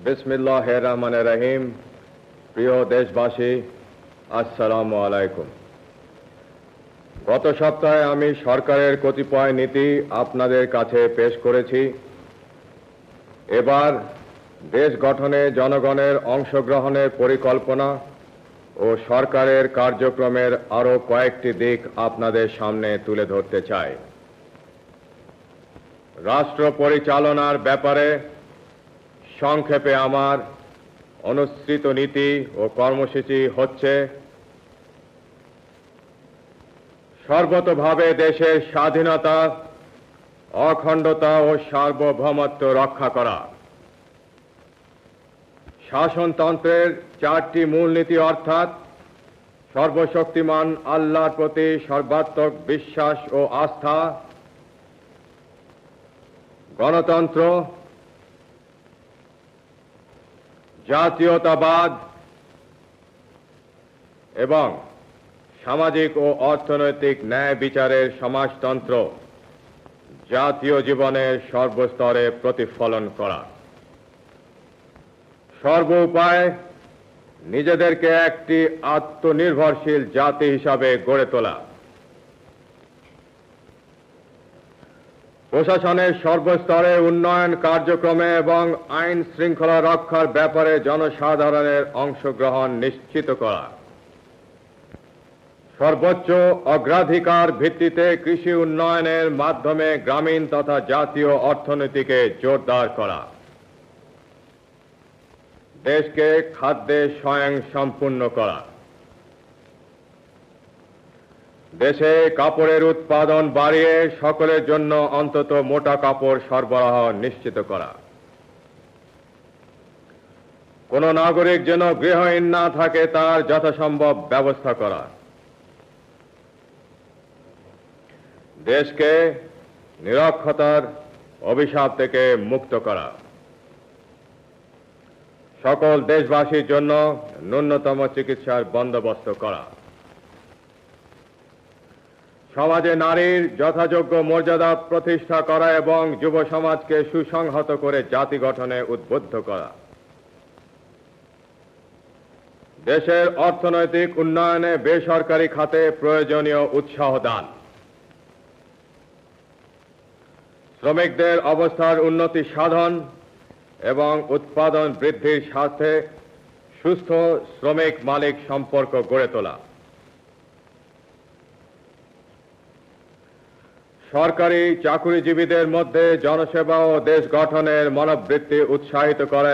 বিসমিল্লাহির রহমানির রহিম। প্রিয় দেশবাসী, আসসালামু আলাইকুম। গত সপ্তাহে আমি সরকারের কতিপয় নীতি আপনাদের কাছে পেশ করেছি। এবার দেশ গঠনে জনগণের অংশগ্রহণের পরিকল্পনা ও সরকারের কার্যক্রমের আরও কয়েকটি দিক আপনাদের সামনে তুলে ধরতে চাই। রাষ্ট্র পরিচালনার ব্যাপারে সংক্ষেপে আমার অনুসৃত নীতি ও কর্মসূচি হচ্ছে: সর্বতোভাবে দেশের স্বাধীনতা, অখণ্ডতা ও সার্বভৌমত্ব রক্ষা করা। শাসনতন্ত্রের চারটি মূলনীতি অর্থাৎ সর্বশক্তিমান আল্লাহর প্রতি সর্বাত্মক বিশ্বাস ও আস্থা, গণতন্ত্র, জাতীয়তাবাদ এবং সামাজিক ও অর্থনৈতিক ন্যায় বিচারের সমাজতন্ত্র জাতীয় জীবনের সর্বস্তরে প্রতিফলন করা। সর্বোপায় নিজেদেরকে একটি আত্মনির্ভরশীল জাতি হিসাবে গড়ে তোলা। প্রশাসনের সর্বস্তরে উন্নয়ন কার্যক্রমে এবং আইন শৃঙ্খলা রক্ষার ব্যাপারে জনসাধারণের অংশগ্রহণ নিশ্চিত করা। সর্বোচ্চ অগ্রাধিকার ভিত্তিতে কৃষি উন্নয়নের মাধ্যমে গ্রামীণ তথা জাতীয় অর্থনীতিকে জোরদার করা। দেশকে খাদ্যে স্বয়ংসম্পূর্ণ করা। দেশে কাপড়ের উৎপাদন বাড়িয়ে সকলের জন্য অন্তত মোটা কাপড় সরবরাহ নিশ্চিত করা। কোন নাগরিক যেন গৃহহীন না থাকে তার যথাসম্ভব ব্যবস্থা করা। দেশকে নিরক্ষরতার অভিশাপ থেকে মুক্ত করা। সকল দেশবাসীর জন্য ন্যূনতম চিকিৎসার বন্দোবস্ত করা। সমাজে নারীর যথাযোগ্য মর্যাদা প্রতিষ্ঠা করা এবং যুব সমাজকে সুসংহত করে জাতি গঠনে উদ্বুদ্ধ করা। দেশের অর্থনৈতিক উন্নয়নে বেসরকারি খাতে প্রয়োজনীয় উৎসাহ দান। শ্রমিকদের অবস্থার উন্নতি সাধন এবং উৎপাদন বৃদ্ধির সাথে সুস্থ শ্রমিক মালিক সম্পর্ক গড়ে তোলা। সরকারি চাকুরিজীবীদের মধ্যে জনসেবা ও দেশ গঠনের মনোবৃত্তি উৎসাহিত করা